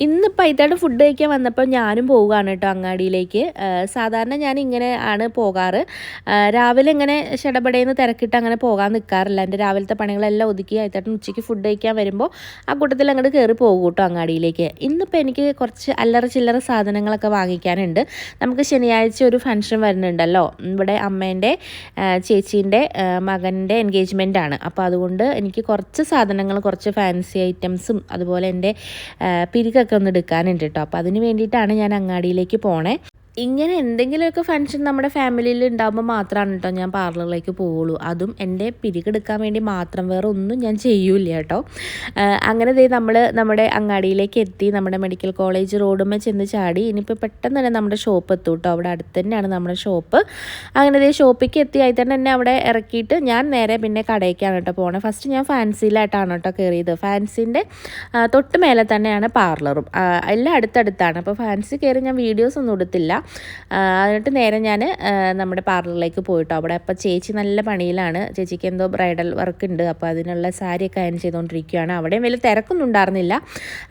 ഇന്നിപ്പോൾ ഇതായിട്ട് ഫുഡ് കഴിക്കാൻ വന്നപ്പോൾ ഞാനും പോവുകയാണ് കേട്ടോ അങ്ങാടിയിലേക്ക്. സാധാരണ ഞാൻ ഇങ്ങനെ ആണ് പോകാറ്. രാവിലെ ഇങ്ങനെ ഷടപടേന്ന് തിരക്കിട്ട് അങ്ങനെ പോകാൻ നിൽക്കാറില്ല. എൻ്റെ രാവിലത്തെ പണികളെല്ലാം ഒതുക്കി ആയിട്ടായിട്ട് ഉച്ചയ്ക്ക് ഫുഡ് കഴിക്കാൻ വരുമ്പോൾ ആ കൂട്ടത്തിൽ അങ്ങോട്ട് കയറി പോകും കേട്ടോ അങ്ങാടിയിലേക്ക്. ഇന്നിപ്പോൾ എനിക്ക് കുറച്ച് അല്ലറ ചില്ലറ സാധനങ്ങളൊക്കെ വാങ്ങിക്കാനുണ്ട്. നമുക്ക് ശനിയാഴ്ച ഒരു ഫംഗ്ഷൻ വരുന്നുണ്ടല്ലോ. ഇവിടെ അമ്മേൻ്റെ ചേച്ചീൻ്റെ മകൻ്റെ എൻഗേജ്മെൻ്റ് ആണ്. അപ്പോൾ അതുകൊണ്ട് എനിക്ക് കുറച്ച് സാധനങ്ങൾ, കുറച്ച് ഫാൻസി ഐറ്റംസും അതുപോലെ എൻ്റെ പിരികൊക്കെ ഒന്ന് എടുക്കാനുണ്ട് കേട്ടോ. അപ്പോൾ അതിന് വേണ്ടിയിട്ടാണ് ഞാൻ അങ്ങാടിയിലേക്ക് പോണേ. ഇങ്ങനെ എന്തെങ്കിലുമൊക്കെ ഫംഗ്ഷൻ നമ്മുടെ ഫാമിലിയിൽ ഉണ്ടാകുമ്പോൾ മാത്രമാണ് കേട്ടോ ഞാൻ പാർലറിലേക്ക് പോവുള്ളൂ. അതും എൻ്റെ പിരികെടുക്കാൻ വേണ്ടി മാത്രം, വേറെ ഒന്നും ഞാൻ ചെയ്യൂല കേട്ടോ. അങ്ങനെ നമ്മൾ നമ്മുടെ അങ്ങാടിയിലേക്ക് എത്തി. നമ്മുടെ മെഡിക്കൽ കോളേജ് റോഡുമ്മേ ചെന്ന് ചാടി. ഇനിയിപ്പോൾ പെട്ടെന്ന് തന്നെ നമ്മുടെ ഷോപ്പ് എത്തും കേട്ടോ. അവിടെ അടുത്ത് തന്നെയാണ് നമ്മുടെ ഷോപ്പ്. അങ്ങനെ ഷോപ്പിലേക്ക് എത്തി ആയി തന്നെ എന്നെ അവിടെ ഇറക്കിയിട്ട് ഞാൻ നേരെ പിന്നെ കടയ്ക്കാണ് കേട്ടോ പോണേ. ഫസ്റ്റ് ഞാൻ ഫാൻസിയിലായിട്ടാണ് കേട്ടോ കയറിയത്. ഫാൻസിൻ്റെ തൊട്ട് മേലെ തന്നെയാണ് പാർലറും. എല്ലാം അടുത്തടുത്താണ്. അപ്പോൾ ഫാൻസി കയറി ഞാൻ വീഡിയോസ് ഒന്നും എടുത്തില്ല. എന്നിട്ട് നേരെ ഞാൻ നമ്മുടെ പാർലറിലേക്ക് പോയിട്ടോ. അവിടെ അപ്പോൾ ചേച്ചി നല്ല പണിയിലാണ്. ചേച്ചിക്ക് എന്തോ ബ്രൈഡൽ വർക്ക് ഉണ്ട്. അപ്പോൾ അതിനുള്ള സാരിയൊക്കെ അയൺ ചെയ്തുകൊണ്ടിരിക്കുകയാണ്. അവിടെയും വലിയ തിരക്കൊന്നും ഉണ്ടായിരുന്നില്ല.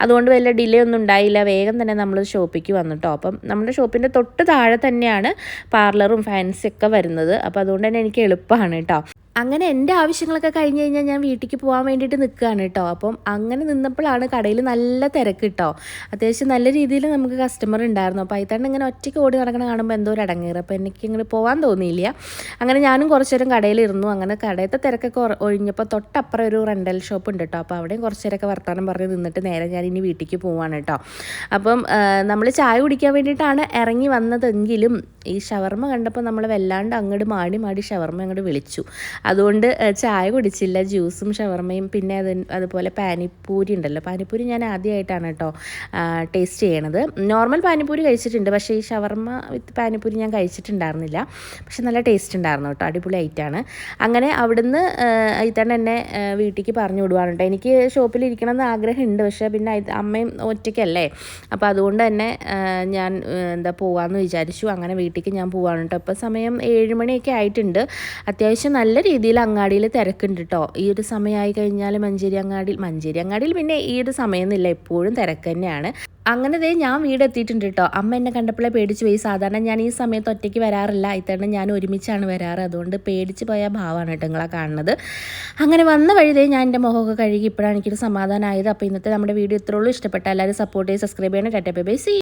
അതുകൊണ്ട് വലിയ ഡിലേ ഒന്നും ഉണ്ടായില്ല. വേഗം തന്നെ നമ്മൾ ഷോപ്പിലേക്ക് വന്നിട്ടോ. അപ്പം നമ്മുടെ ഷോപ്പിൻ്റെ തൊട്ട് താഴെ തന്നെയാണ് പാർലറും ഫാൻസിയൊക്കെ വരുന്നത്. അപ്പോൾ അതുകൊണ്ട് തന്നെ എനിക്ക് എളുപ്പമാണ് കേട്ടോ. അങ്ങനെ എൻ്റെ ആവശ്യങ്ങളൊക്കെ കഴിഞ്ഞ് കഴിഞ്ഞാൽ ഞാൻ വീട്ടിലേക്ക് പോകാൻ വേണ്ടിയിട്ട് നിൽക്കുകയാണ് കേട്ടോ. അപ്പം അങ്ങനെ നിന്നപ്പോഴാണ് കടയിൽ നല്ല തിരക്ക് കേട്ടോ. അത്യാവശ്യം നല്ല രീതിയിൽ നമുക്ക് കസ്റ്റമർ ഉണ്ടായിരുന്നു. അപ്പോൾ അതിൽ ഇങ്ങനെ ഒറ്റയ്ക്ക് ഓടി നടക്കണം കാണുമ്പോൾ എന്തോ ഒരു അടങ്ങേറ്. അപ്പോൾ എനിക്ക് ഇങ്ങനെ പോകാൻ തോന്നിയില്ല. അങ്ങനെ ഞാനും കുറച്ച് നേരം കടയിലിരുന്നു. അങ്ങനെ കടയത്തെ തിരക്കൊക്കെ ഒഴിഞ്ഞപ്പോൾ തൊട്ടപ്പുറം ഒരു റെൻ്റൽ ഷോപ്പ് ഉണ്ട് കേട്ടോ. അപ്പോൾ അവിടെയും കുറച്ച് നേരമൊക്കെ വർത്തമാനം പറഞ്ഞ് നിന്നിട്ട് നേരെ ഞാൻ ഇനി വീട്ടിലേക്ക് പോവാണ് കേട്ടോ. അപ്പം നമ്മൾ ചായ കുടിക്കാൻ വേണ്ടിയിട്ടാണ് ഇറങ്ങി വന്നതെങ്കിലും ഈ ഷവർമ്മ കണ്ടപ്പോൾ നമ്മൾ വല്ലാണ്ട് അങ്ങോട്ട് മാടി ഷവർമ്മ അങ്ങോട്ട് വിളിച്ചു. അതുകൊണ്ട് ചായ കുടിച്ചില്ല. ജ്യൂസും ഷവർമ്മയും പിന്നെ അതുപോലെ പാനിപ്പൂരി ഉണ്ടല്ലോ. പാനിപ്പൂരി ഞാൻ ആദ്യമായിട്ടാണ് കേട്ടോ ടേസ്റ്റ് ചെയ്യണത്. നോർമൽ പാനിപ്പൂരി കഴിച്ചിട്ടുണ്ട്, പക്ഷേ ഈ ഷവർമ്മ വിത്ത് പാനിപ്പൂരി ഞാൻ കഴിച്ചിട്ടുണ്ടായിരുന്നില്ല. പക്ഷെ നല്ല ടേസ്റ്റ് ഉണ്ടായിരുന്നു കേട്ടോ. അടിപൊളി ആയിട്ടാണ്. അങ്ങനെ അവിടുന്ന് ഇത്തന്നെ എന്നെ വീട്ടിലേക്ക് പറഞ്ഞു വിടുവാണ് കേട്ടോ. എനിക്ക് ഷോപ്പിലിരിക്കണം എന്ന് ആഗ്രഹമുണ്ട്, പക്ഷേ പിന്നെ അമ്മയും ഒറ്റയ്ക്കല്ലേ. അപ്പോൾ അതുകൊണ്ട് തന്നെ ഞാൻ പോകാമെന്ന് വിചാരിച്ചു. അങ്ങനെ വീട്ടിലേക്ക് ഞാൻ പോവാണ് കേട്ടോ. ഇപ്പോൾ സമയം 7 മണിയൊക്കെ ആയിട്ടുണ്ട്. അത്യാവശ്യം നല്ല രീതിയിൽ അങ്ങാടിയിൽ തിരക്കുണ്ട് കേട്ടോ. ഈ ഒരു സമയമായി കഴിഞ്ഞാൽ മഞ്ചേരി അങ്ങാടിയിൽ പിന്നെ ഈ ഒരു സമയമൊന്നുമില്ല, എപ്പോഴും തിരക്ക് തന്നെയാണ്. അങ്ങനെ ഞാൻ വീടെത്തിയിട്ടുണ്ട് കേട്ടോ. അമ്മ എന്നെ കണ്ടപ്പോഴേ പേടിച്ച് പോയി. സാധാരണ ഞാൻ ഈ സമയത്ത് ഒറ്റയ്ക്ക് വരാറില്ല. ഇത്തവണ ഞാൻ ഒരുമിച്ചാണ് വരാറ്. അതുകൊണ്ട് പേടിച്ച് പോയ ഭാവമാണ് കേട്ടോ നിങ്ങളെ കാണുന്നത്. അങ്ങനെ വന്ന വഴി ഞാൻ എൻ്റെ മുഖമൊക്കെ കഴുകി ഇപ്പോഴാണ് എനിക്കൊരു സമാധാനമായത്. അപ്പോൾ ഇന്നത്തെ നമ്മുടെ വീഡിയോ ഇത്രയുള്ളൂ. ഇഷ്ടപ്പെട്ട എല്ലാവരും സപ്പോർട്ട് ചെയ്ത് സബ്സ്ക്രൈബ് ചെയ്യണം. Tata bye bye. സീ.